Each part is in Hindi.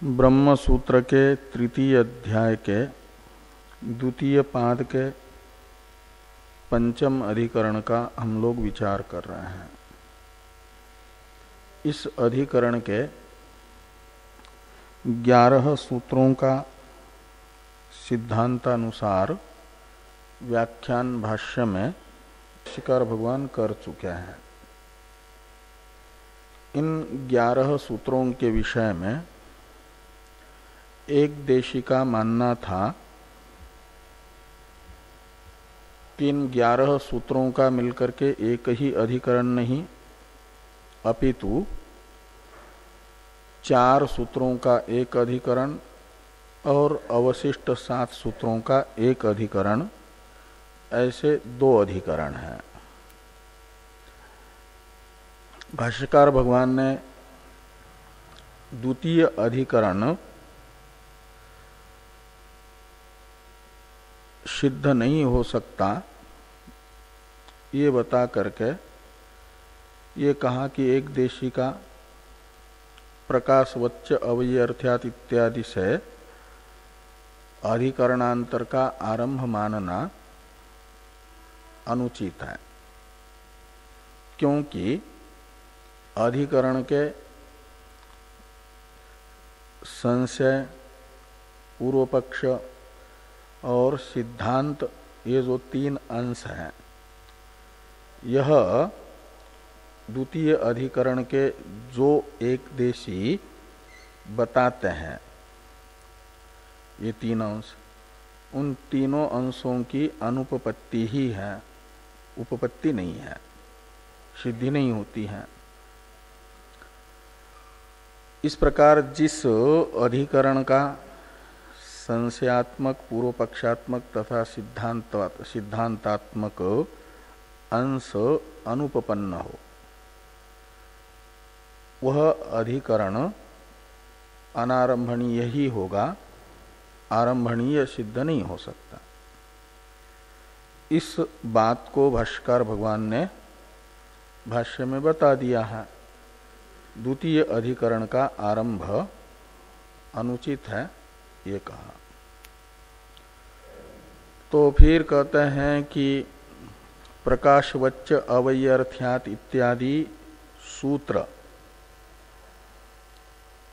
ब्रह्म सूत्र के तृतीय अध्याय के द्वितीय पाद के पंचम अधिकरण का हम लोग विचार कर रहे हैं। इस अधिकरण के 11 सूत्रों का सिद्धांतानुसार व्याख्यान भाष्य में शिकार भगवान कर चुके हैं। इन 11 सूत्रों के विषय में एक देशी का मानना था कि इन 11 सूत्रों का मिलकर के एक ही अधिकरण नहीं अपितु 4 सूत्रों का एक अधिकरण और अवशिष्ट 7 सूत्रों का एक अधिकरण, ऐसे 2 अधिकरण हैं। भाष्यकार भगवान ने द्वितीय अधिकरण सिद्ध नहीं हो सकता ये बता करके ये कहा कि एक देशी का प्रकाशवच्च अवयर्थ्यात इत्यादि से अधिकरणांतर का आरंभ मानना अनुचित है, क्योंकि अधिकरण के संशय, पूर्व पक्ष और सिद्धांत, ये जो 3 अंश हैं, यह द्वितीय अधिकरण के जो एक देशी बताते हैं, ये 3 अंश, उन तीनों अंशों की अनुपपत्ति ही है, उपपत्ति नहीं है, सिद्धि नहीं होती है। इस प्रकार जिस अधिकरण का संशयात्मक, पूर्व पक्षात्मक तथा सिद्धांतात्मक अंश अनुपपन्न हो, वह अधिकरण अनारंभणीय ही होगा, आरंभणीय सिद्ध नहीं हो सकता। इस बात को भाष्यकार भगवान ने भाष्य में बता दिया है। द्वितीय अधिकरण का आरंभ अनुचित है ये कहा। तो फिर कहते हैं कि प्रकाशवच्च अवयर्थ्यात इत्यादि सूत्र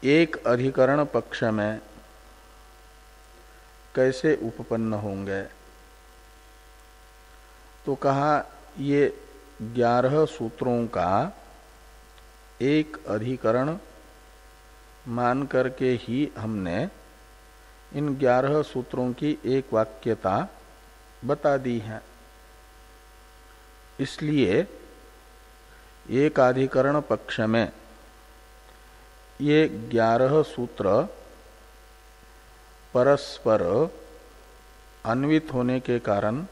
एक अधिकरण पक्ष में कैसे उपपन्न होंगे। तो कहा ये 11 सूत्रों का एक अधिकरण मान करके ही हमने इन 11 सूत्रों की एक वाक्यता बता दी है। इसलिए एक अधिकरण पक्ष में ये 11 सूत्र परस्पर अन्वित होने के कारण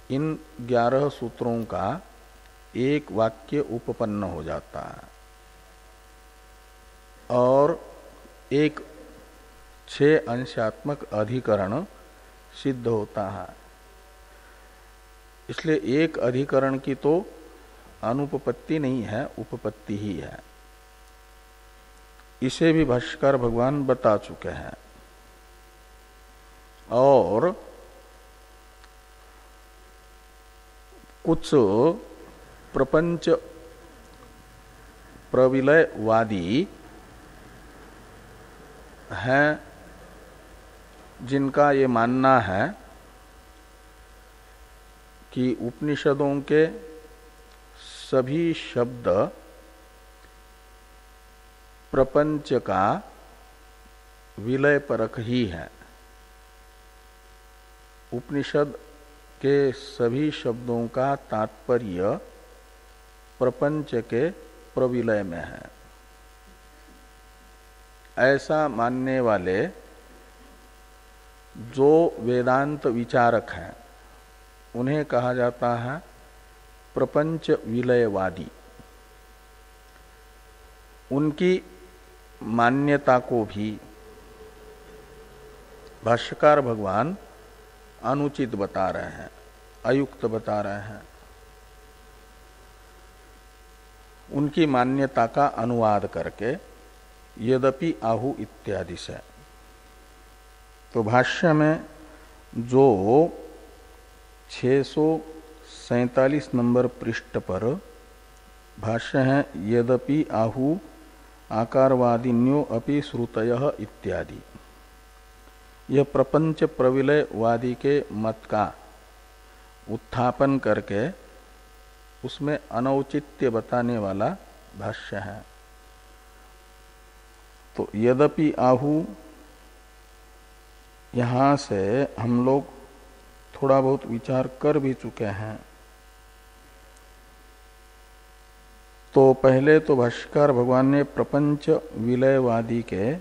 इन 11 सूत्रों का एक वाक्य उपपन्न हो जाता है और एक 6 अंशात्मक अधिकरण सिद्ध होता है। इसलिए एक अधिकरण की तो अनुपपत्ति नहीं है, उपपत्ति ही है। इसे भी भाष्यकार भगवान बता चुके हैं। और कुछ प्रपंच प्रविलयवादी हैं जिनका ये मानना है कि उपनिषदों के सभी शब्द प्रपंच का विलय परक ही है। उपनिषद के सभी शब्दों का तात्पर्य प्रपंच के प्रविलय में है। ऐसा मानने वाले जो वेदांत विचारक हैं उन्हें कहा जाता है प्रपंच विलयवादी। उनकी मान्यता को भी भाष्यकार भगवान अनुचित बता रहे हैं, अयुक्त बता रहे हैं। उनकी मान्यता का अनुवाद करके यद्यपि आहु इत्यादि से। तो भाष्य में जो 647 नंबर पृष्ठ पर भाष्य है यद्यपि आहु आकारवादिन्यो अपि श्रुतयः इत्यादि, यह प्रपंच प्रविलयवादी के मत का उत्थापन करके उसमें अनौचित्य बताने वाला भाष्य है। तो यद्यपि आहु यहां से हम लोग थोड़ा बहुत विचार कर भी चुके हैं। तो पहले तो भाष्यकार भगवान ने प्रपंच विलयवादी के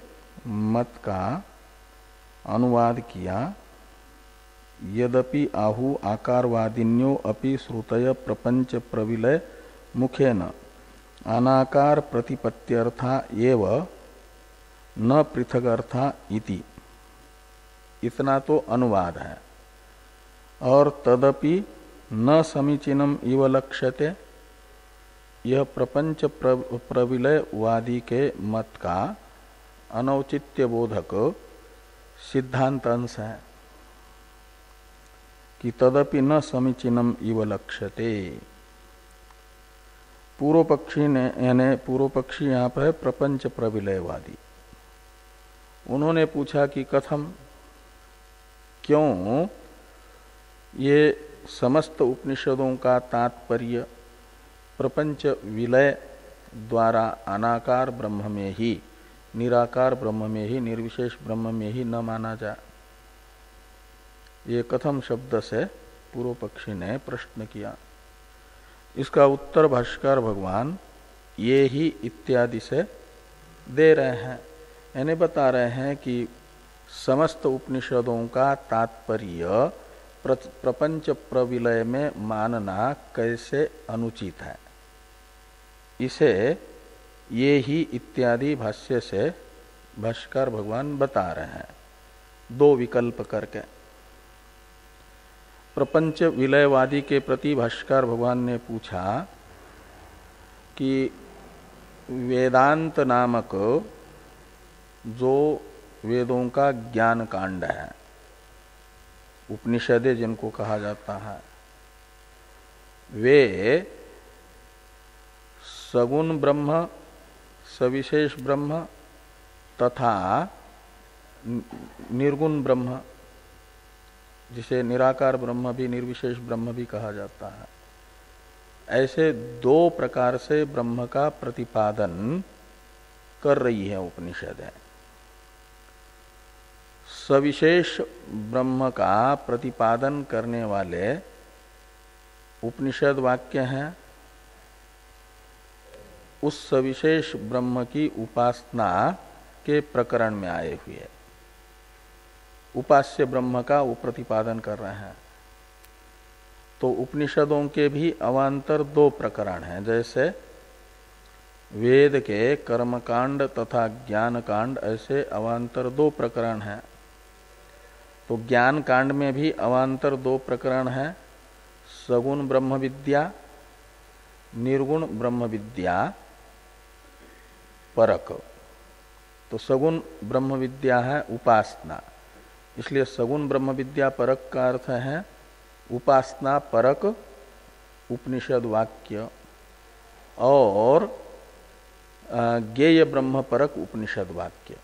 मत का अनुवाद किया, यद्यपि आहु आकारवादिन्यो अपि श्रुतय प्रपंच प्रविलय मुखेन अनाकार प्रतिपत्त्यर्था एव न पृथगर्था इति, इतना तो अनुवाद है। और तदपि न समीचीनम इव लक्ष्यते, यह प्रपंच प्रविलयवादी के मत का अनौचित्य बोधक सिद्धांत अंश है कि तदपि न समीचीनम इव लक्ष्यते। पूर्व पक्षी ने, यानी पूर्व पक्षी यहाँ पर है प्रपंच प्रविलयवादी, उन्होंने पूछा कि कथम, क्यों ये समस्त उपनिषदों का तात्पर्य प्रपंच विलय द्वारा अनाकार ब्रह्म में ही, निराकार ब्रह्म में ही, निर्विशेष ब्रह्म में ही न माना जाए। ये कथम शब्द से पूर्व पक्षी ने प्रश्न किया। इसका उत्तर भाष्यकार भगवान ये ही इत्यादि से दे रहे हैं, यानी बता रहे हैं कि समस्त उपनिषदों का तात्पर्य प्रपंच प्रविलय में मानना कैसे अनुचित है। इसे ये ही इत्यादि भाष्य से भाष्यकार भगवान बता रहे हैं, दो विकल्प करके। प्रपंच विलयवादी के प्रति भाष्यकार भगवान ने पूछा कि वेदांत नामक जो वेदों का ज्ञान कांड है, उपनिषदें जिनको कहा जाता है, वे सगुण ब्रह्म, सविशेष ब्रह्म तथा निर्गुण ब्रह्म, जिसे निराकार ब्रह्म भी निर्विशेष ब्रह्म भी कहा जाता है, ऐसे दो प्रकार से ब्रह्म का प्रतिपादन कर रही है उपनिषदें। सविशेष ब्रह्म का प्रतिपादन करने वाले उपनिषद वाक्य हैं, उस सविशेष ब्रह्म की उपासना के प्रकरण में आए हुए उपास्य ब्रह्म का वो प्रतिपादन कर रहे हैं। तो उपनिषदों के भी अवान्तर दो प्रकरण हैं, जैसे वेद के कर्मकांड तथा ज्ञान कांड, ऐसे अवान्तर दो प्रकरण हैं। तो ज्ञान कांड में भी अवान्तर दो प्रकरण हैं, सगुण ब्रह्म विद्या, निर्गुण ब्रह्म विद्या परक। तो सगुण ब्रह्म विद्या है उपासना, इसलिए सगुण ब्रह्म विद्या परक का अर्थ है उपासना परक उपनिषद वाक्य, और ज्ञेय ब्रह्म परक उपनिषद वाक्य।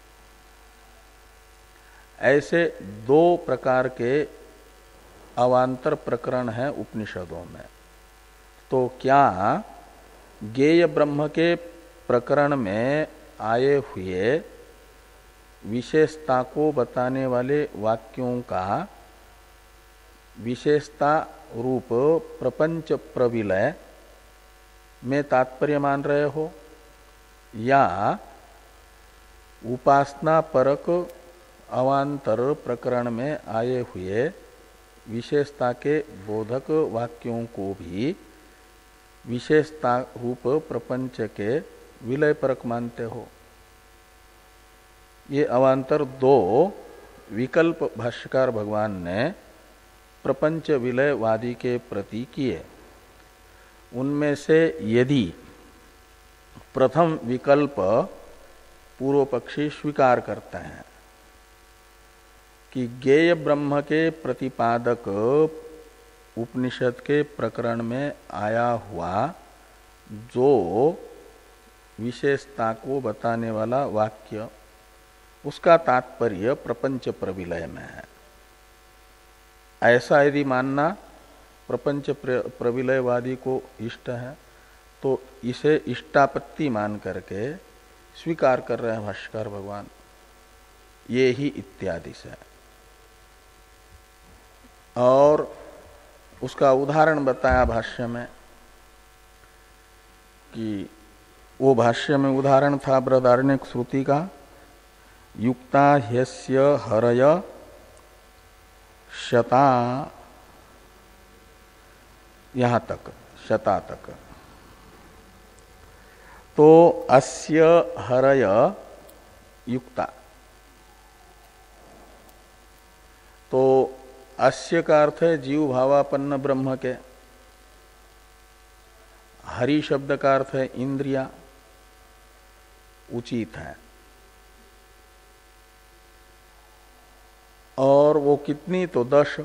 ऐसे दो प्रकार के अवान्तर प्रकरण हैं उपनिषदों में। तो क्या ज्ञेय ब्रह्म के प्रकरण में आए हुए विशेषता को बताने वाले वाक्यों का विशेषता रूप प्रपंच प्रविलय में तात्पर्य मान रहे हो, या उपासना परक अवान्तर प्रकरण में आए हुए विशेषता के बोधक वाक्यों को भी विशेषता रूप प्रपंच के विलय परक मानते हो। ये अवान्तर दो विकल्प भाष्यकार भगवान ने प्रपंच विलयवादी के प्रति किए। उनमें से यदि प्रथम विकल्प पूर्व पक्षी स्वीकार करते हैं कि ज्ञेय ब्रह्म के प्रतिपादक उपनिषद के प्रकरण में आया हुआ जो विशेषता को बताने वाला वाक्य, उसका तात्पर्य प्रपंच प्रविलय में है। ऐसा यदि मानना प्रपंच प्रविलयवादी को इष्ट है तो इसे इष्टापत्ति मान करके स्वीकार कर रहे हैं भाष्यकार भगवान, ये ही इत्यादि से। और उसका उदाहरण बताया भाष्य में कि वो भाष्य में उदाहरण था बृहदारण्यक श्रुति का, युक्ता ह्यस्य हरय शता, यहां तक शता तक। तो अस्य हरय युक्ता, तो अस्य का अर्थ है जीव भावापन्न ब्रह्म के, हरि शब्द का अर्थ है इंद्रिया, उचित है। और वो कितनी, तो 10,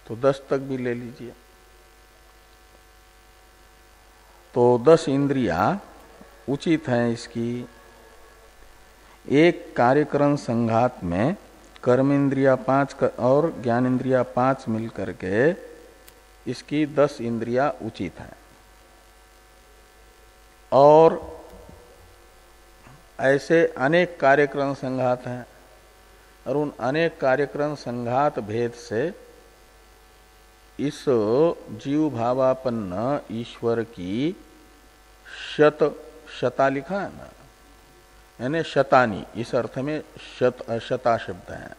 तो 10 तक भी ले लीजिए। तो 10 इंद्रिया उचित हैं इसकी। एक कार्यकरण संघात में कर्मेंद्रिया 5 और ज्ञानेन्द्रिया 5 मिलकर के इसकी 10 इंद्रिया उचित हैं। और ऐसे अनेक कार्यक्रम संघात हैं और उन अनेक कार्यक्रम संघात भेद से इस जीव भावापन्न ईश्वर की शता लिखा है ना, यानी शतानी, इस अर्थ में शता शब्द है।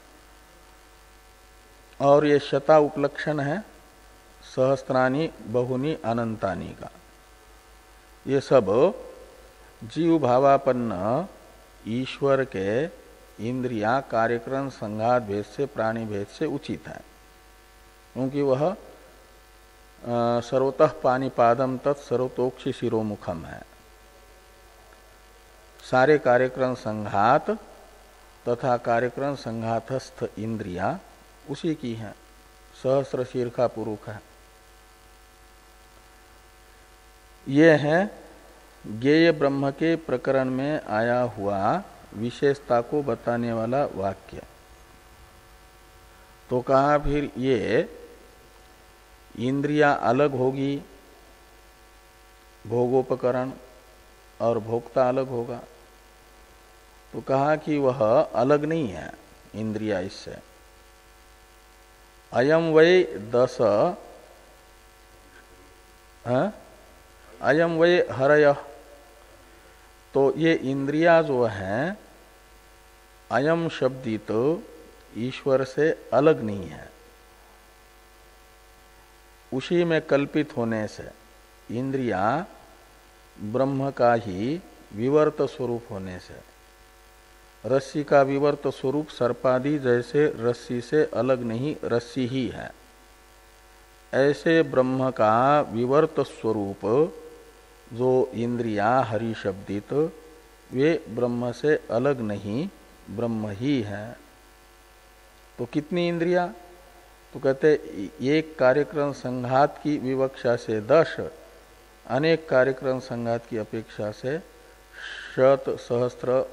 और ये शता उपलक्षण है सहस्त्रानी बहुनी अनंतानी का। ये सब जीव भावापन्न ईश्वर के इंद्रिया कार्यक्रम संघात भेद से, प्राणी भेद से उचित है, क्योंकि वह सर्वतः पानिपादम तत्सर्वतोक्षि शिरोमुखम है। सारे कार्यक्रम संघात तथा कार्यक्रम संघातस्थ इंद्रिया उसी की हैं, सहस्र शीर्षा पुरुष है। ये है ज्ञेय ब्रह्म के प्रकरण में आया हुआ विशेषता को बताने वाला वाक्य। तो कहा फिर ये इंद्रिया अलग होगी, भोगोपकरण, और भोक्ता अलग होगा। तो कहा कि वह अलग नहीं है इंद्रिया इससे। अयम वै 10, अयम वै हरय, तो ये इंद्रिया जो है अयम शब्दित तो ईश्वर से अलग नहीं है। उसी में कल्पित होने से इंद्रिया ब्रह्म का ही विवर्त स्वरूप होने से, रस्सी का विवर्त स्वरूप सर्पादि जैसे रस्सी से अलग नहीं, रस्सी ही है, ऐसे ब्रह्म का विवर्त स्वरूप जो इंद्रिया हरि शब्दित, वे ब्रह्म से अलग नहीं, ब्रह्म ही है। तो कितनी इंद्रिया? तो कहते एक कार्यक्रम संघात की विवक्षा से 10, अनेक कार्यक्रम संघात की अपेक्षा से शत, सहस्त्र,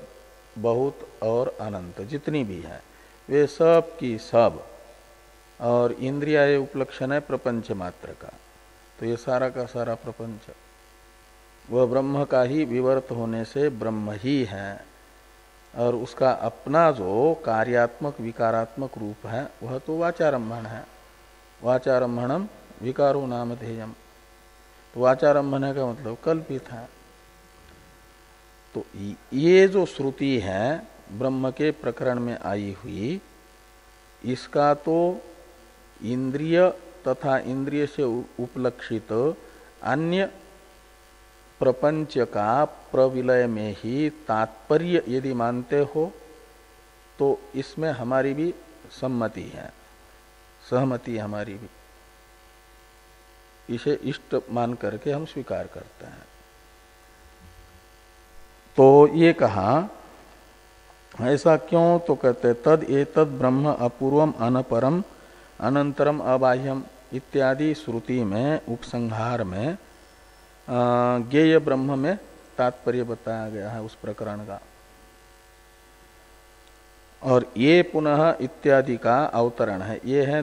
बहुत और अनंत जितनी भी है वे सब की सब। और इंद्रिया ये उपलक्षण है प्रपंच मात्र का। तो ये सारा का सारा प्रपंच वह ब्रह्म का ही विवर्त होने से ब्रह्म ही है, और उसका अपना जो कार्यात्मक विकारात्मक रूप है वह तो वाचारंभण है। वाचारंभणम विकारो नामधेयम। तो वाचारंभण का मतलब कल्पित है। तो ये जो श्रुति है ब्रह्म के प्रकरण में आई हुई, इसका तो इंद्रिय तथा इंद्रिय से उपलक्षित अन्य प्रपंच का प्रविलय में ही तात्पर्य यदि मानते हो तो इसमें हमारी भी सम्मति है, सहमति है हमारी भी। इसे इष्ट मान करके हम स्वीकार करते हैं। तो ये कहा ऐसा क्यों, तो कहते तद एतद ब्रह्म अपूर्वम अनपरम अनंतरम अबाह्यम इत्यादि श्रुति में उपसंहार में ज्ञेय ब्रह्म में तात्पर्य बताया गया है उस प्रकरण का। और ये पुनः इत्यादि का अवतरण है, ये है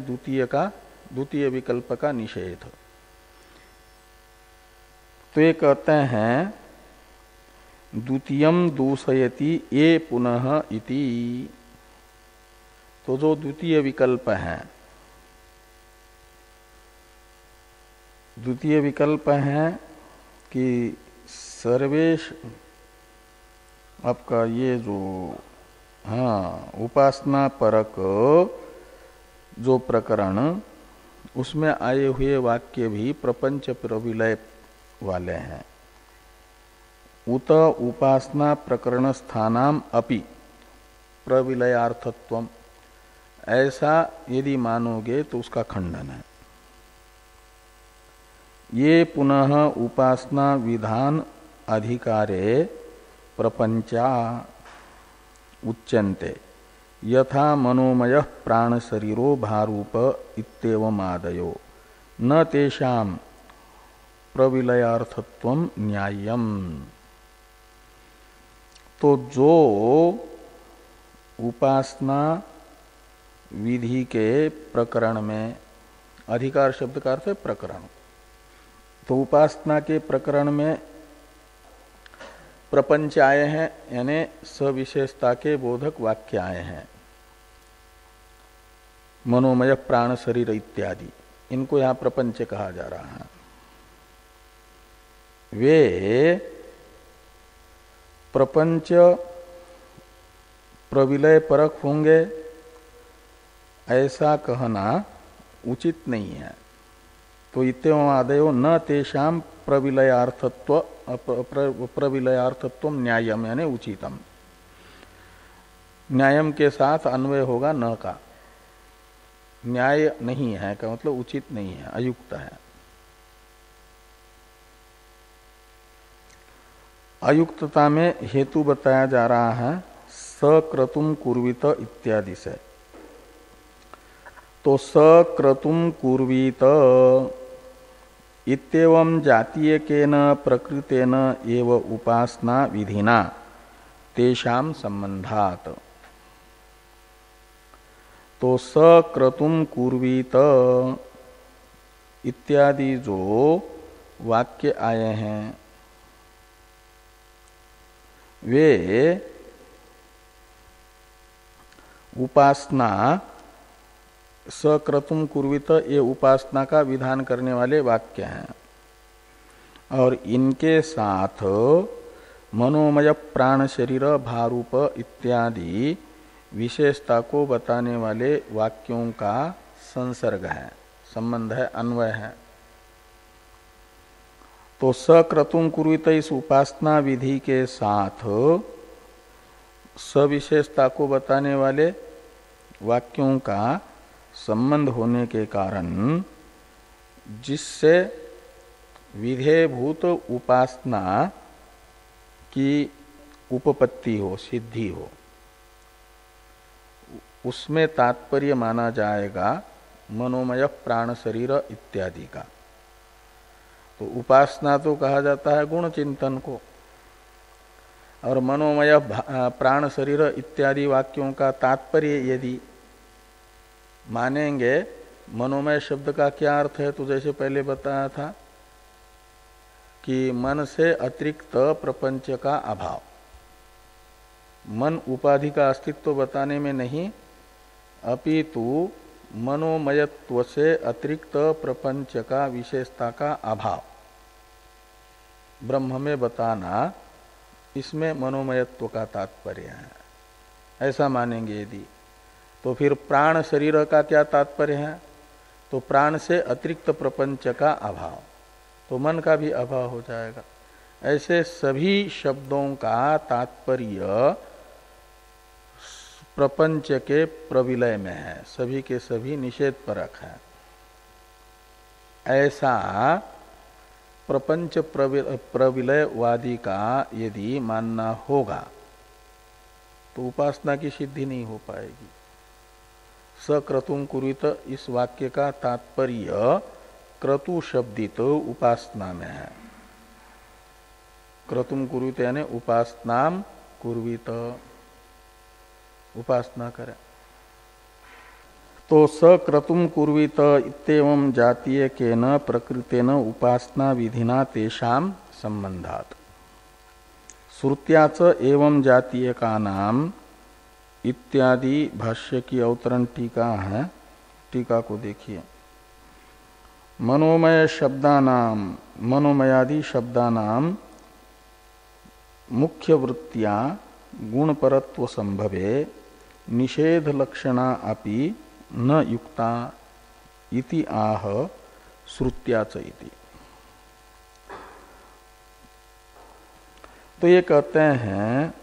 द्वितीय विकल्प का निषेध। तो ये कहते हैं द्वितीयम दूषयति ये पुनः इति। तो जो द्वितीय विकल्प है, द्वितीय विकल्प है कि सर्वेश आपका ये जो उपासना परक जो प्रकरण, उसमें आए हुए वाक्य भी प्रपंच प्रविलय वाले हैं। उत उपासना प्रकरण स्थानाम अपि प्रविलयार्थत्वम, ऐसा यदि मानोगे तो उसका खंडन है। ये पुनः उपासना विधान अधिकारे प्रपंचा उच्यन्ते यथा मनोमय प्राण शरीरो भारूप इत्येवमादयो न तेषां प्रविलयार्थत्वम न्याय्यम। तो जो उपासना विधि के प्रकरण में, अधिकार शब्द का अर्थ है प्रकरण, तो उपासना के प्रकरण में प्रपंच आए हैं, यानी सविशेषता के बोधक वाक्य आए हैं, मनोमय प्राण शरीर इत्यादि, इनको यहां प्रपंच कहा जा रहा है। वे प्रपंच प्रविलय परक होंगे ऐसा कहना उचित नहीं है। तो इत्येवमादयो न तेषां प्रविलयार्थत्व न्यायम, यानी उचितम। न्यायम के साथ अन्वय होगा न का, न्याय नहीं है का मतलब उचित नहीं है, अयुक्त है। अयुक्तता में हेतु बताया जा रहा है सक्रतुम कुर्वीत इत्यादि से। तो सक्रतुम कुर्वीत इत्येवं जातीयकेन प्रकृतेन एव उपासना विधिना तेषां संबंधात्। तो सक्रतुम कुर्वीत इत्यादि जो वाक्य आए हैं वे उपासना, सक्रतुम कुर्वीत ये उपासना का विधान करने वाले वाक्य हैं, और इनके साथ मनोमय प्राण शरीर भारूप इत्यादि विशेषता को बताने वाले वाक्यों का संसर्ग है, संबंध है, अन्वय है। तो सक्रतुम कुर्वीत इस उपासना विधि के साथ सविशेषता को बताने वाले वाक्यों का संबंध होने के कारण जिससे विधेयभूत उपासना की उपपत्ति हो, सिद्धि हो, उसमें तात्पर्य माना जाएगा मनोमय प्राण शरीर इत्यादि का। तो उपासना तो कहा जाता है गुण चिंतन को, और मनोमय प्राण शरीर इत्यादि वाक्यों का तात्पर्य यदि मानेंगे, मनोमय शब्द का क्या अर्थ है, तो जैसे पहले बताया था कि मन से अतिरिक्त प्रपंच का अभाव, मन उपाधि का अस्तित्व बताने में नहीं, अपितु मनोमयत्व से अतिरिक्त प्रपंच का विशेषता का अभाव ब्रह्म में बताना, इसमें मनोमयत्व का तात्पर्य है। ऐसा मानेंगे यदि, तो फिर प्राण शरीर का क्या तात्पर्य है, तो प्राण से अतिरिक्त प्रपंच का अभाव, तो मन का भी अभाव हो जाएगा। ऐसे सभी शब्दों का तात्पर्य प्रपंच के प्रविलय में है, सभी के सभी निषेध परक है। ऐसा प्रपंच प्रविलयवादी का यदि मानना होगा तो उपासना की सिद्धि नहीं हो पाएगी। सक्रतुम कुरुत इस वाक्य का तात्पर्य क्रतु शब्दित उपासना में है। क्रतुम कुरुत यानी उपासनाम कुर्वित, उपासना करें। तो सक्रतुम कुर्वित इत्येवं जातीय केन प्रकृतेन उपासना विधिना तेषाम संबंधात्। श्रुत्याच एवं जातीय का नाम इत्यादि भाष्य की अवतरण टीका है। टीका को देखिए। मनोमय शब्दानाम, मनोमयादि शब्दानाम मुख्य वृत्तियां गुणपरत्व संभवे निषेध लक्षणा अपि न युक्ता इति आह श्रुत्याच इति। तो ये कहते हैं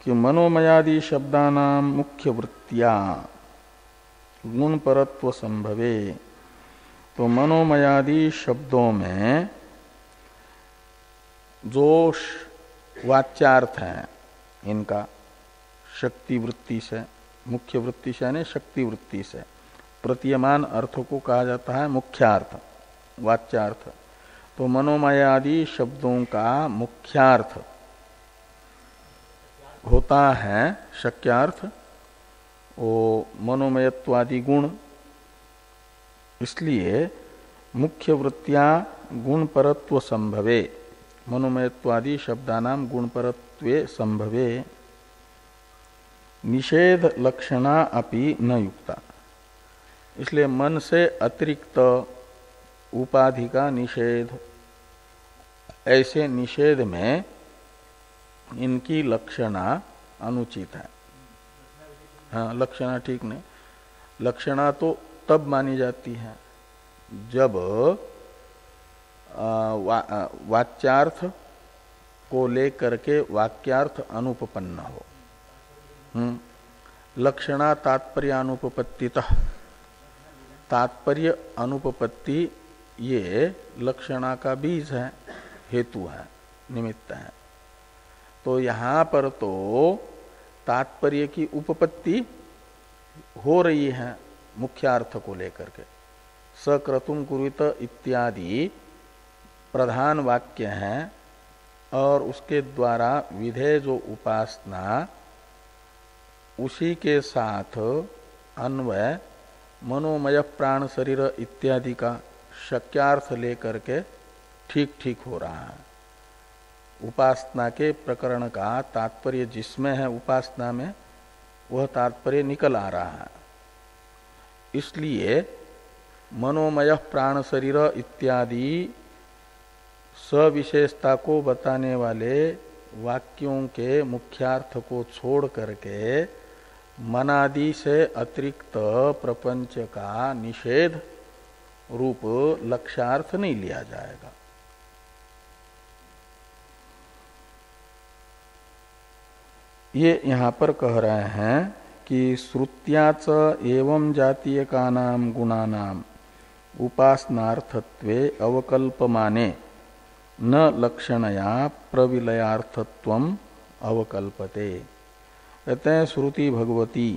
कि मनोमयादि शब्दानाम मुख्य वृत्तियां गुणपरत्व संभवे। तो मनोमयादि शब्दों में जो वाच्यार्थ है इनका शक्ति वृत्ति से, मुख्य वृत्ति से यानी शक्ति वृत्ति से प्रतीयमान अर्थों को कहा जाता है मुख्यार्थ, वाच्यार्थ। तो मनोमयादि शब्दों का मुख्यार्थ होता है शक्यार्थ, वो मनोमयत्वादि गुण। इसलिए मुख्य वृत्तियां गुणपरत्व संभवे, मनोमयत्वादि शब्दानाम गुणपरत्वे संभवे निषेध लक्षणा अपि न युक्ता। इसलिए मन से अतिरिक्त उपाधि का निषेध, ऐसे निषेध में इनकी लक्षणा अनुचित है। हाँ, लक्षणा ठीक नहीं। लक्षणा तो तब मानी जाती है जब वाच्यार्थ को लेकर के वाक्यार्थ अनुपपन्न हो। लक्षणा तात्पर्य अनुपपत्तितः, तात्पर्य अनुपपत्ति ये लक्षणा का बीज है, हेतु है, निमित्त है। तो यहां पर तो तात्पर्य की उपपत्ति हो रही है मुख्यार्थ को लेकर के। सक्रतुम कुरुत इत्यादि प्रधान वाक्य हैं और उसके द्वारा विधेय जो उपासना, उसी के साथ अन्वय मनोमय प्राण शरीर इत्यादि का शक्यार्थ लेकर के ठीक ठीक हो रहा है। उपासना के प्रकरण का तात्पर्य जिसमें है उपासना में, वह तात्पर्य निकल आ रहा है। इसलिए मनोमय प्राण शरीर इत्यादि सविशेषता को बताने वाले वाक्यों के मुख्यार्थ को छोड़ करके मनादि से अतिरिक्त प्रपंच का निषेध रूप लक्ष्यार्थ नहीं लिया जाएगा। ये यहां पर कह रहे हैं कि श्रुत्याच एवं जातीय का नाम गुणानाम उपासनार्थत्वे अवकल्पमाने न लक्षणया प्रविलयार्थत्वम अवकल्पते। कहते हैं श्रुति भगवती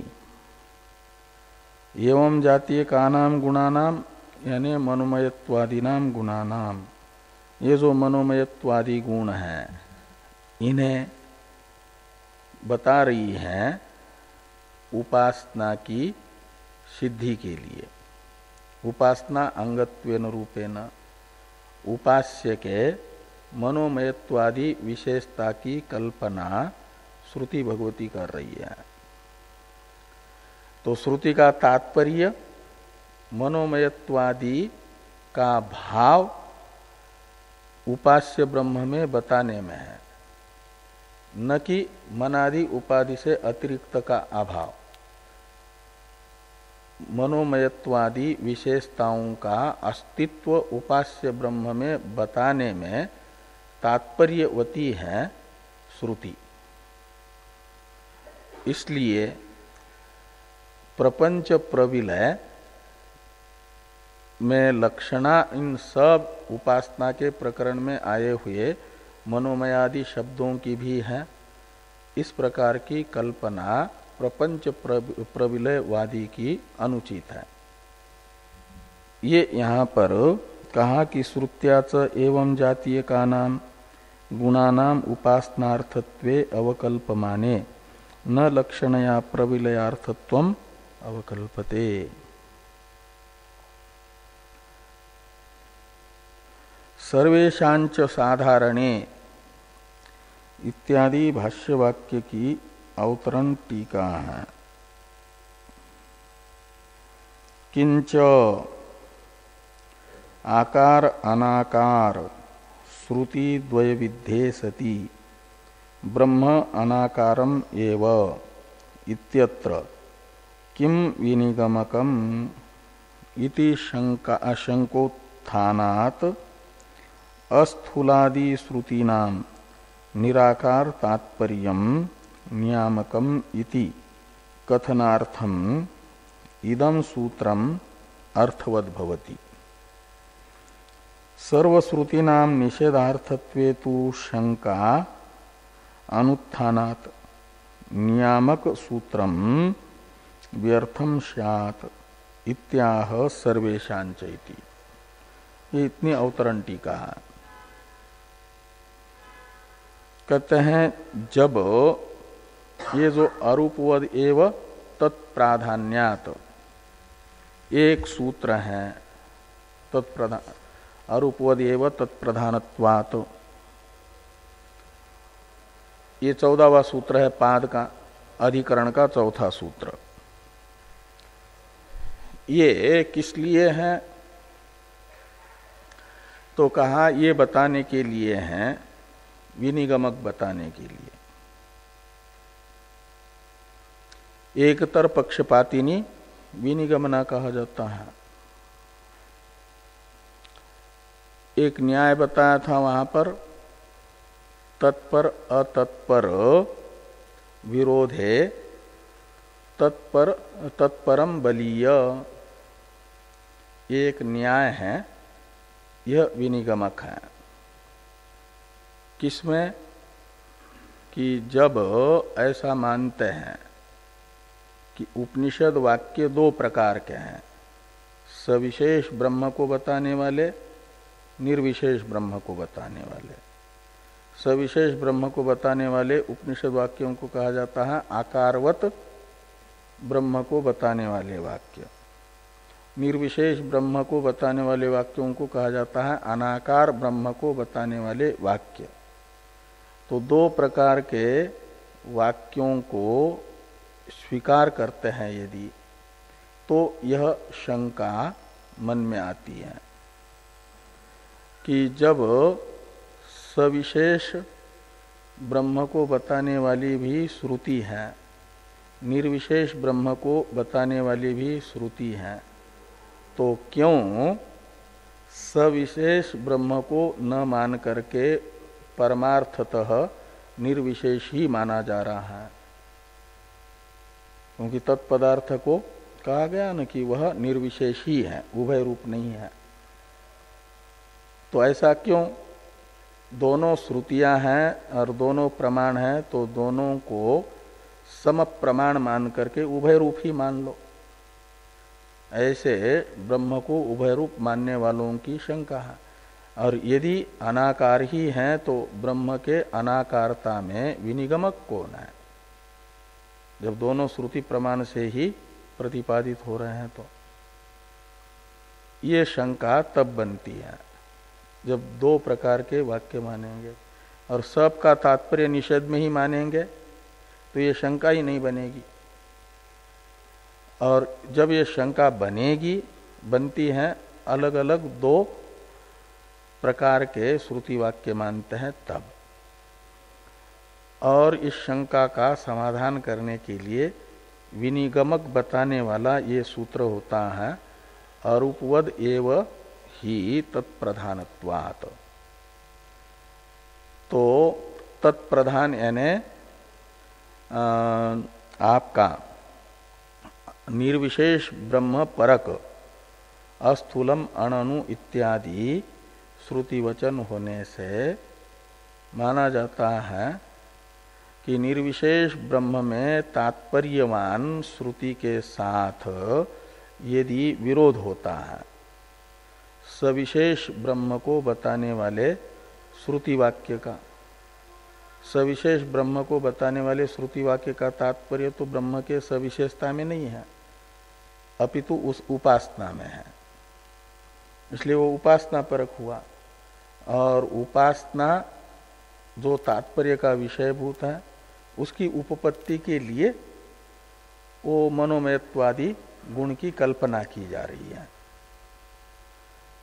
एवं जातीय का नाम गुणानाम यानी मनोमयत्वादि नाम गुणानाम, ये जो मनोमयत्वादि गुण हैं इन्हें बता रही है उपासना की सिद्धि के लिए। उपासना अंगत्वेन रूपेण, उपास्य के मनोमयत्वादि विशेषता की कल्पना श्रुति भगवती कर रही है। तो श्रुति का तात्पर्य मनोमयत्वादि का भाव उपास्य ब्रह्म में बताने में है, न कि मनादि उपाधि से अतिरिक्त का अभाव। मनोमयत्वादि विशेषताओं का अस्तित्व उपास्य ब्रह्म में बताने में तात्पर्यवती है श्रुति। इसलिए प्रपंच प्रविलय में लक्षणा इन सब उपासना के प्रकरण में आए हुए मनोमयादि शब्दों की भी है। इस प्रकार की कल्पना प्रपंच प्रविलयवादी की अनुचित है। ये यहाँ पर कहा कि श्रुत्याच एवं जातीय का नाम गुणानाम उपासनार्थत्वे अवकल्पमाने न लक्षणया प्रविलयार्थत्वम अवकल्पते। सर्वेशांच साधारणे इत्यादि भाष्य वाक्य की अवतरण टीका है। किंच आकार अनाकार श्रुति द्वय विद्धे सति ब्रह्म अनाकारम एव इत्यत्र किम विनिगमकम इति शंकोत्थानात् अस्थूलादि श्रुतीनां निराकार तात्पर्यम नियामकम इति कथनार्थम इदं सूत्रम अर्थवद् भवति। सर्वश्रुतीनां निषेधार्थत्वे तु शंका अनुत्थानात् नियामक सूत्रम व्यर्थम स्यात् इत्याह सर्वेशांच इति। ये इतनी अवतरण टीका है। कहते हैं जब ये जो अरूपवद एव तत्प्राधान्यात एक सूत्र है, तत्प्रधान अरूपवद एव तत्प्रधानत्वात्, ये 14वां सूत्र है पाद का, अधिकरण का चौथा सूत्र। ये किस लिए है? तो कहा ये बताने के लिए है, विनिगमक बताने के लिए। एकतर पक्षपातिनी विनिगमना कहा जाता है। एक न्याय बताया था वहां पर, तत्पर अतत्पर विरोधे तत्परम बलीय, एक न्याय है, यह विनिगमक है। किसमें? कि जब ऐसा मानते हैं कि उपनिषद वाक्य दो प्रकार के हैं, सविशेष ब्रह्म को बताने वाले, निर्विशेष ब्रह्म को बताने वाले। सविशेष ब्रह्म को बताने वाले उपनिषद वाक्यों को कहा जाता है आकारवत ब्रह्म को बताने वाले वाक्य। निर्विशेष ब्रह्म को बताने वाले वाक्यों को कहा जाता है अनाकार ब्रह्म को बताने वाले वाक्य। तो दो प्रकार के वाक्यों को स्वीकार करते हैं यदि, तो यह शंका मन में आती है कि जब सविशेष ब्रह्म को बताने वाली भी श्रुति है, निर्विशेष ब्रह्म को बताने वाली भी श्रुति है, तो क्यों सविशेष ब्रह्म को न मान करके परमार्थतः निर्विशेष ही माना जा रहा है? क्योंकि तत्पदार्थ को कहा गया न कि वह निर्विशेष ही है, उभय रूप नहीं है। तो ऐसा क्यों? दोनों श्रुतियां हैं और दोनों प्रमाण हैं, तो दोनों को सम प्रमाण मान करके उभय रूप ही मान लो। ऐसे ब्रह्म को उभय रूप मानने वालों की शंका है। और यदि अनाकार ही है तो ब्रह्म के अनाकारता में विनिगमक कौन है? जब दोनों श्रुति प्रमाण से ही प्रतिपादित हो रहे हैं, तो ये शंका तब बनती है जब दो प्रकार के वाक्य मानेंगे और सब का तात्पर्य निषेध में ही मानेंगे, तो ये शंका ही नहीं बनेगी। और जब ये शंका बनेगी, बनती है अलग अलग दो प्रकार के श्रुति वाक्य मानते हैं तब। और इस शंका का समाधान करने के लिए विनिगमक बताने वाला ये सूत्र होता है अरूपवद एव ही तत्प्रधानत्वात्। तो तत्प्रधान यानी आपका निर्विशेष ब्रह्म परक अस्थूलम अणनु इत्यादि श्रुति वचन होने से माना जाता है कि निर्विशेष ब्रह्म में तात्पर्यवान श्रुति के साथ यदि विरोध होता है, सविशेष ब्रह्म को बताने वाले श्रुति वाक्य का, सविशेष ब्रह्म को बताने वाले श्रुति वाक्य का तात्पर्य तो ब्रह्म के सविशेषता में नहीं है, अपितु उस उपासना में है, इसलिए वो उपासना परक हुआ। और उपासना जो तात्पर्य का विषयभूत है, उसकी उपपत्ति के लिए वो मनोमयत्वादि गुण की कल्पना की जा रही है,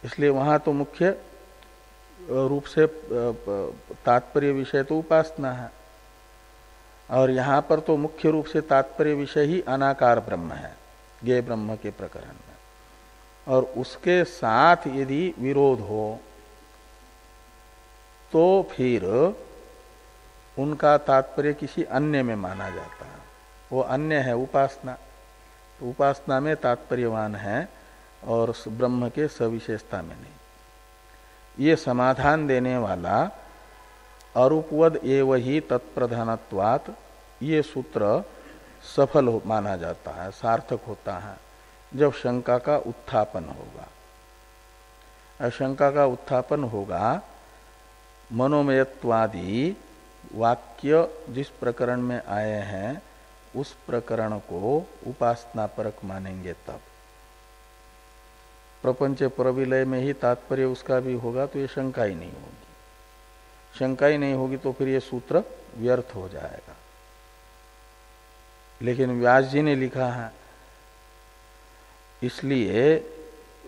इसलिए वहां तो मुख्य रूप से तात्पर्य विषय तो उपासना है, और यहां पर तो मुख्य रूप से तात्पर्य विषय ही अनाकार ब्रह्म है ज्ञेय ब्रह्म के प्रकरण में। और उसके साथ यदि विरोध हो तो फिर उनका तात्पर्य किसी अन्य में माना जाता है, वो अन्य है उपासना, तो उपासना में तात्पर्यवान है और ब्रह्म के सविशेषता में नहीं। ये समाधान देने वाला अरूपवद एव ही तत्प्रधानत्वात् ये सूत्र सफल माना जाता है, सार्थक होता है जब शंका का उत्थापन होगा। शंका का उत्थापन होगा मनोमयत्वादि वाक्य जिस प्रकरण में आए हैं उस प्रकरण को उपासना परक मानेंगे, तब प्रपंच प्रविलय में ही तात्पर्य उसका भी होगा तो ये शंका ही नहीं होगी। शंका ही नहीं होगी तो फिर ये सूत्र व्यर्थ हो जाएगा। लेकिन व्यास जी ने लिखा है, इसलिए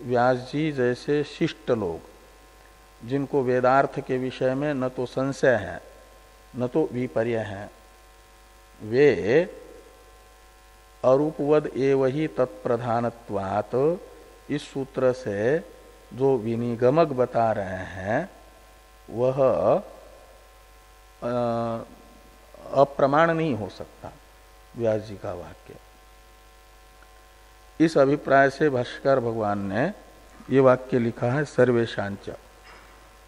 व्यास जी जैसे शिष्ट लोग जिनको वेदार्थ के विषय में न तो संशय है न तो विपर्य है, वे अरूपवद एव ही तत्प्रधानत्वात् इस सूत्र से जो विनिगमक बता रहे हैं वह अप्रमाण नहीं हो सकता व्यास जी का वाक्य। इस अभिप्राय से भाष्यकार भगवान ने ये वाक्य लिखा है सर्वेशांच।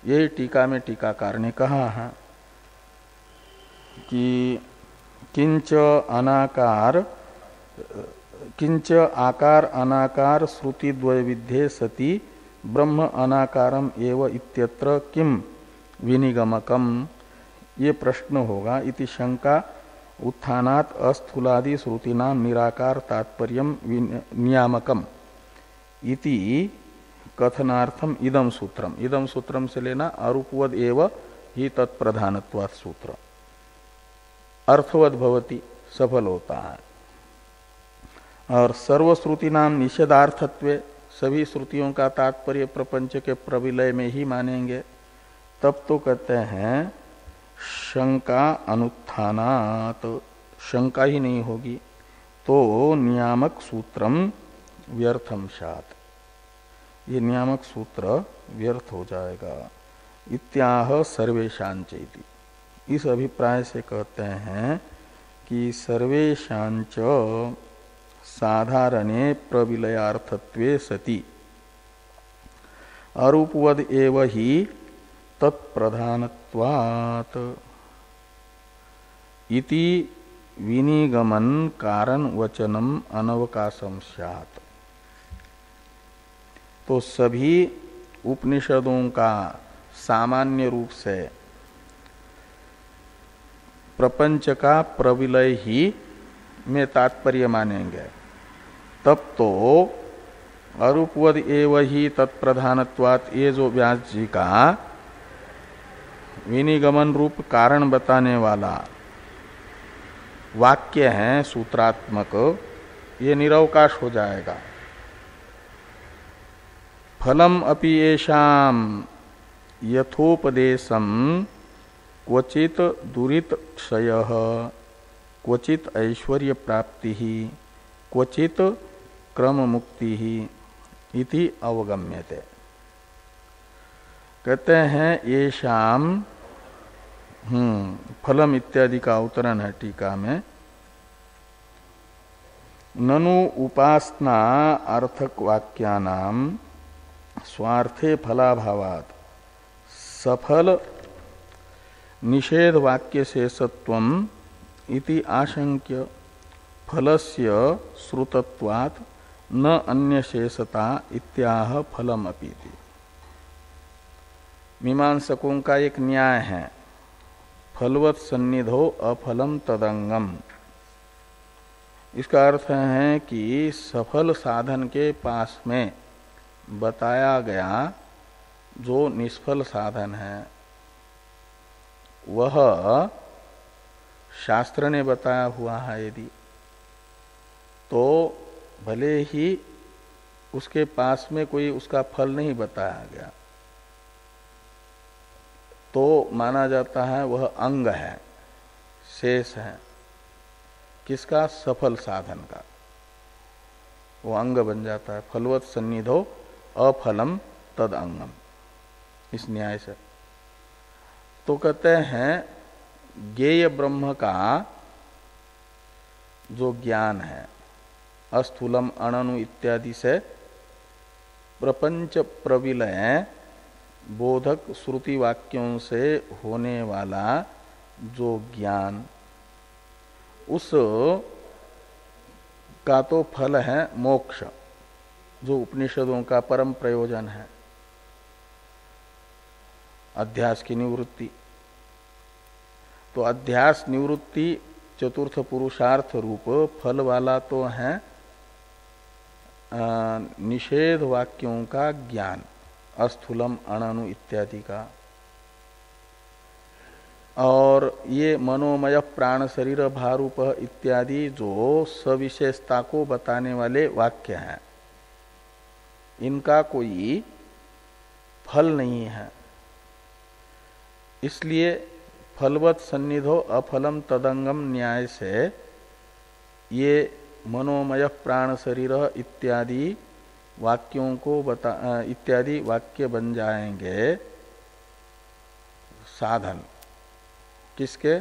यही टीका में टीकाकार ने कहा है कि किंच आकार अनाकार श्रुति द्वय विद्धे सति ब्रह्म अनाकारम एव इत्यत्र किम विनिगमकम, ये प्रश्न होगा। इति शंका उत्थानात् अस्थूलादि श्रुतीनाम निराकार तात्पर्यम नियामकम इति कथनार्थम इदम सूत्रम। इदम सूत्रम से लेना अरूपवद एव ही तत्प्रधानत्वात् सूत्र अर्थवद भवति, सफल होता है। और सर्वश्रुति नाम निषेधार्थत्वे, सभी श्रुतियों का तात्पर्य प्रपंच के प्रविलय में ही मानेंगे, तब तो कहते हैं शंका अनुत्थानात्, शंका ही नहीं होगी तो नियामक सूत्रम व्यर्थम स्यात्, ये नियामक सूत्र व्यर्थ हो जाएगा। इत्याह सर्वेशांच इति, इस अभिप्राय से कहते हैं कि सर्वेशांच साधारणे प्रविलयार्थत्वे सति अरूपवद एव ही तत्प्रधानत्वात् इति विनिगमन कारण वचनम अनवकाशम स्यात्। तो सभी उपनिषदों का सामान्य रूप से प्रपंच का प्रविलय ही में तात्पर्य मानेंगे, तब तो अरूपवद एव ही तत्प्रधानत्वात् ये जो व्यास जी का विनिगमन रूप कारण बताने वाला वाक्य है सूत्रात्मक, ये निरवकाश हो जाएगा। फलम अपि येषाम यथोपदेशम क्वचित दुरित क्षयः क्वचित ऐश्वर्य प्राप्ति क्वचित क्रम मुक्ति इति अवगम्यते। कहते हैं येषाम, फलम इत्यादि का अवतरण है टीका में। ननु उपासना अर्थक वाक्यानाम स्वार्थे फलाभावात् सफल निषेध वाक्य शेषत्वम इति आशंक्य फलस्य श्रुतत्वात् न अन्य शेषता इत्याह फलम अपीति। मीमांसकों का एक न्याय है, फलवत सन्निधो अफलम तदंगम। इसका अर्थ है कि सफल साधन के पास में बताया गया जो निष्फल साधन है वह शास्त्र ने बताया हुआ है यदि, तो भले ही उसके पास में कोई उसका फल नहीं बताया गया तो माना जाता है वह अंग है, शेष है किसका? सफल साधन का, वो अंग बन जाता है। फलवत सन्निधो अफलम तद अंगम, इस न्याय से। तो कहते हैं ज्ञेय ब्रह्म का जो ज्ञान है अस्थूलम अणनु इत्यादि से प्रपंच प्रविलय बोधक श्रुति वाक्यों से होने वाला जो ज्ञान, उस का तो फल है मोक्ष, जो उपनिषदों का परम प्रयोजन है, अध्यास की निवृत्ति। तो अध्यास निवृत्ति चतुर्थ पुरुषार्थ रूप फल वाला तो है निषेध वाक्यों का ज्ञान, अस्थूलम अणनु इत्यादि का। और ये मनोमय प्राण शरीर भारूप इत्यादि जो सविशेषता को बताने वाले वाक्य हैं, इनका कोई फल नहीं है। इसलिए फलवत सन्निधो अफलम तदंगम न्याय से ये मनोमय प्राण शरीर इत्यादि वाक्यों को इत्यादि वाक्य बन जाएंगे साधन किसके?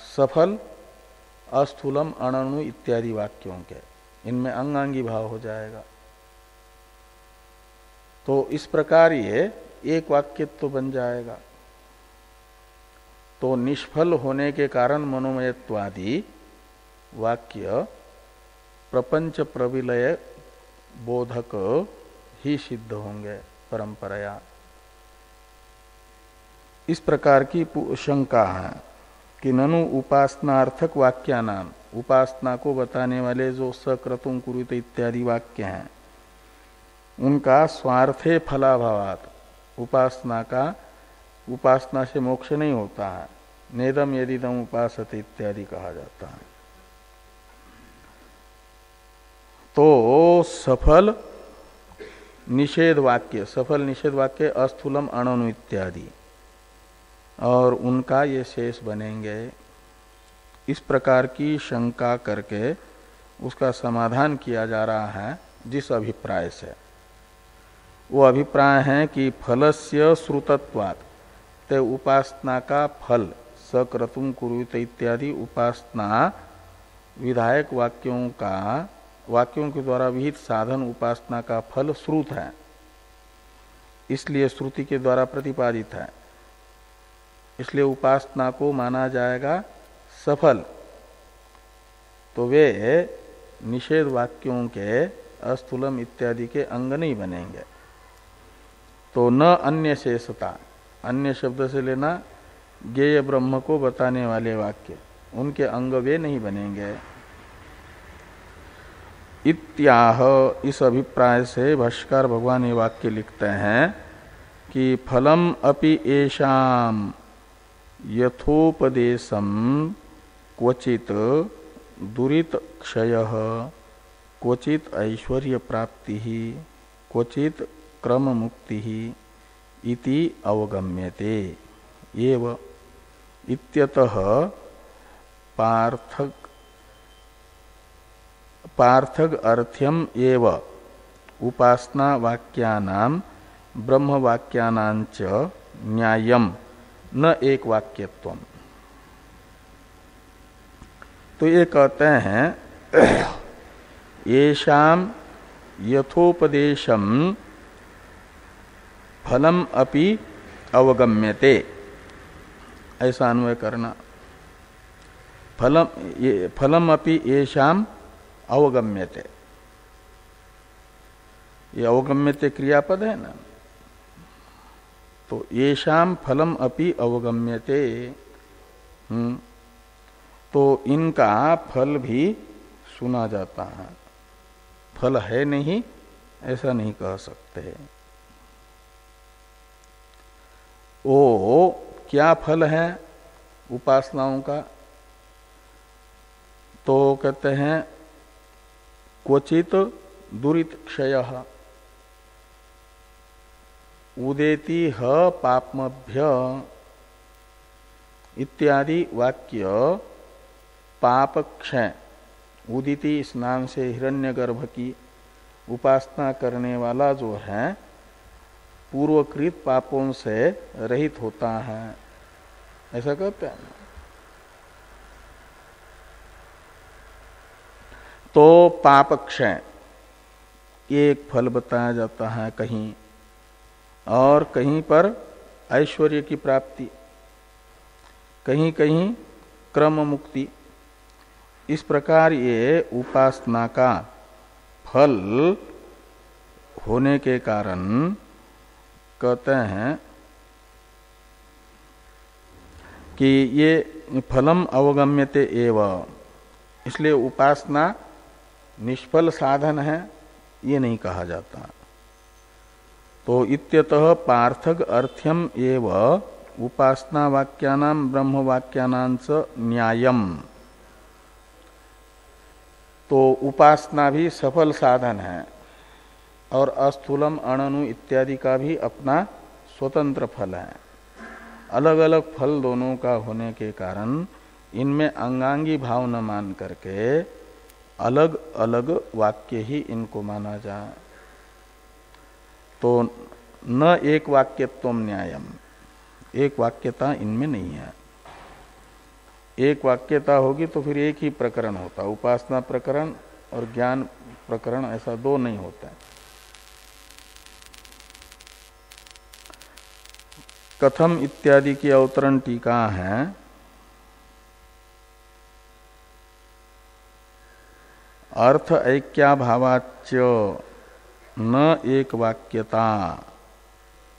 सफल अस्थूलम अणनु इत्यादि वाक्यों के, इनमें अंगांगी भाव हो जाएगा। तो इस प्रकार ये एक वाक्य तो बन जाएगा। तो निष्फल होने के कारण मनोमयत्वादि वाक्य प्रपंच प्रविलय बोधक ही सिद्ध होंगे परंपराया। इस प्रकार की शंका है कि ननु उपासनार्थक वाक्यानाम, उपासना को बताने वाले जो सक्रतुम कुरुत इत्यादि वाक्य हैं उनका स्वार्थे फलाभावात, उपासना से मोक्ष नहीं होता है, नेदम यदिदम उपासते इत्यादि कहा जाता है। तो सफल निषेध वाक्य अस्थूलम अणनु इत्यादि, और उनका ये शेष बनेंगे। इस प्रकार की शंका करके उसका समाधान किया जा रहा है जिस अभिप्राय से। वो अभिप्राय है कि फलस्य श्रुतत्वात्, ते उपासना का फल सक्रतुम कुरुत इत्यादि उपासना विधायक वाक्यों के द्वारा विहित साधन उपासना का फल श्रुत है, इसलिए श्रुति के द्वारा प्रतिपादित है, इसलिए उपासना को माना जाएगा सफल। तो वे निषेध वाक्यों के अस्थूलम इत्यादि के अंग नहीं बनेंगे। तो न अन्य शेषता, अन्य शब्द से लेना ज्ञेय ब्रह्म को बताने वाले वाक्य, उनके अंग वे नहीं बनेंगे। इत्याह, इस अभिप्राय से भाष्यकार भगवान ये वाक्य लिखते हैं कि फलम अपि एषाम यथोपदेशम क्वचित दुरित क्षयः, क्वचित ऐश्वर्य प्राप्ति, क्वचित क्रम मुक्ति इति अवगम्यते। एव इत्यतः पार्थक अर्थ्यम एव उपासना वाक्यानाम ब्रह्म वाक्यानांच न्यायम न एक वाक्यत्वम। तो ये कहते हैं येषाम यथोपदेशम फलम अपि अवगम्यते, ऐसा अन्वय करना। फलम अपि येषाम अवगम्यते, ये अवगम्यते क्रियापद है ना, तो येषाम फलम अपि अवगम्यते, तो इनका फल भी सुना जाता है। फल है नहीं ऐसा नहीं कह सकते। ओ क्या फल है उपासनाओं का, तो कहते हैं क्वचित दुरित क्षयः उदेति ह पापमभ्य इत्यादि वाक्य पाप क्षय, उदिति स्नान से हिरण्यगर्भ की उपासना करने वाला जो है पूर्वकृत पापों से रहित होता है, ऐसा कहते हैं। तो पाप क्षय एक फल बताया जाता है कहीं, और कहीं पर ऐश्वर्य की प्राप्ति, कहीं कहीं क्रम मुक्ति। इस प्रकार ये उपासना का फल होने के कारण कहते हैं कि ये फलम अवगम्यते एव, इसलिए उपासना निष्फल साधन है ये नहीं कहा जाता। तो इत्यतः पार्थक अर्थ्यम एव उपासना वाक्यानाम ब्रह्म वाक्यानां च न्यायम, तो उपासना भी सफल साधन है और अस्थूलम अणनु इत्यादि का भी अपना स्वतंत्र फल है। अलग अलग फल दोनों का होने के कारण इनमें अंगांगी भाव न मान करके अलग अलग वाक्य ही इनको माना जाए। तो न एक वाक्यत्वम न्यायम, एक वाक्यता इनमें नहीं है। एक वाक्यता होगी तो फिर एक ही प्रकरण होता, उपासना प्रकरण और ज्ञान प्रकरण, ऐसा दो नहीं होता है। कथम इत्यादि की अवतरण टीका है। अर्थ ऐक्याभावाच्च न एक वाक्यता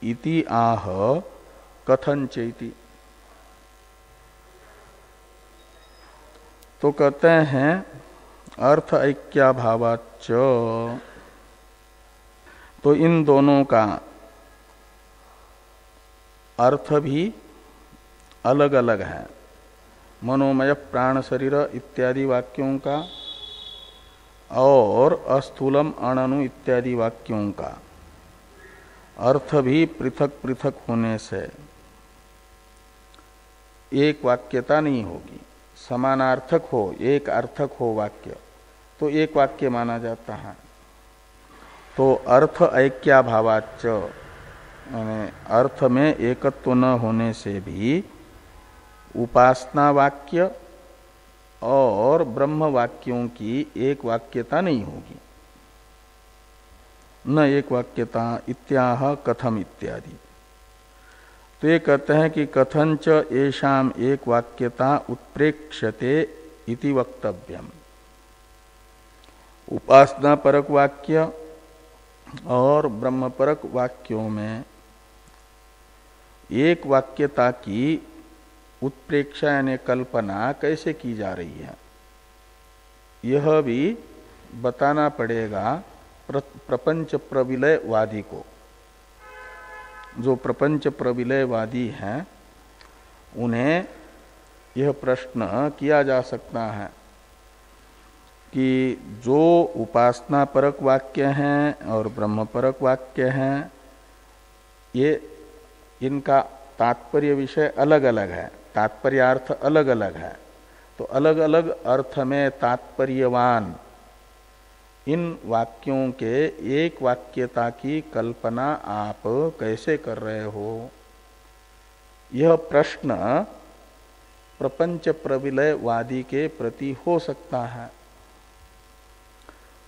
इति आह कथंचैति। तो कहते हैं अर्थ ऐक्याभावाच्च, तो इन दोनों का अर्थ भी अलग अलग है। मनोमय प्राण शरीर इत्यादि वाक्यों का और अस्थूलम अणनु इत्यादि वाक्यों का अर्थ भी पृथक पृथक होने से एक वाक्यता नहीं होगी। समानार्थक हो, एक अर्थक हो वाक्य तो एक वाक्य माना जाता है। तो अर्थ ऐक्याभावाच्च, अर्थ में एकत्व न होने से भी उपासना वाक्य और ब्रह्म वाक्यों की एक वाक्यता नहीं होगी। न एक वाक्यता इत्याह कथम इत्यादि। तो ये कहते हैं कि कथंच येषाम एक वाक्यता उत्प्रेक्ष्यते इति वक्तव्यम। उपासना परक वाक्य और ब्रह्म परक वाक्यों में एक वाक्यता की उत्प्रेक्षा यानी कल्पना कैसे की जा रही है, यह भी बताना पड़ेगा प्रपंच प्रविलयवादी को। जो प्रपंच प्रविलयवादी हैं उन्हें यह प्रश्न किया जा सकता है कि जो उपासना परक वाक्य हैं और ब्रह्म परक वाक्य हैं, ये इनका तात्पर्य विषय अलग अलग है, तात्पर्यार्थ अलग अलग है। तो अलग अलग अर्थ में तात्पर्यवान इन वाक्यों के एक वाक्यता की कल्पना आप कैसे कर रहे हो, यह प्रश्न प्रपंच प्रविलयवादी के प्रति हो सकता है।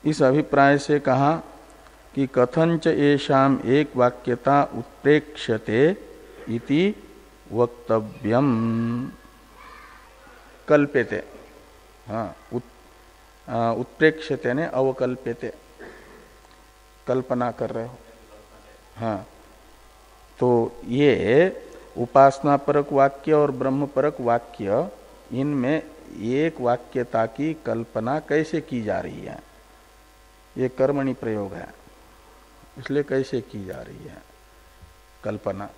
इस अभिप्राय से कहा कि कथंच येषाम एक वाक्यता उत्प्रेक्ष्यते इति वक्तव्यम कल्प्यते। हाँ, उत्प्रेक्ष्यते ने अवकल्प्यते, कल्पना कर रहे हो। हाँ, तो ये उपासना परक वाक्य और ब्रह्म परक वाक्य, इनमें एक वाक्यता की कल्पना कैसे की जा रही है, ये कर्मणि प्रयोग है, इसलिए कैसे की जा रही है कल्पना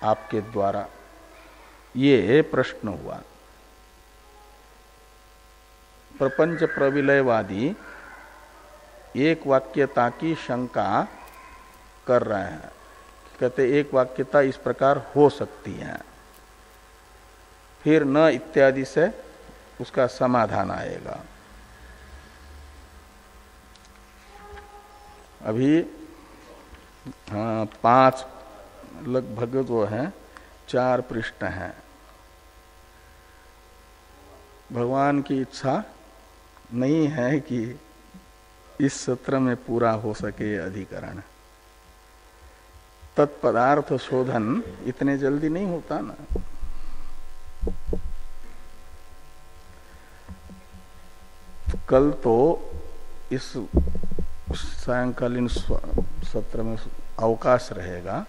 आपके द्वारा, ये प्रश्न हुआ। प्रपंच प्रविलयवादी एक वाक्यता की शंका कर रहे हैं, कहते एक वाक्यता इस प्रकार हो सकती है, फिर न इत्यादि से उसका समाधान आएगा। अभी 5 लगभग जो है 4 पृष्ठ हैं। भगवान की इच्छा नहीं है कि इस सत्र में पूरा हो सके अधिकरण। तत्पदार्थ शोधन इतने जल्दी नहीं होता ना। कल तो इस सायंकालीन सत्र में अवकाश रहेगा,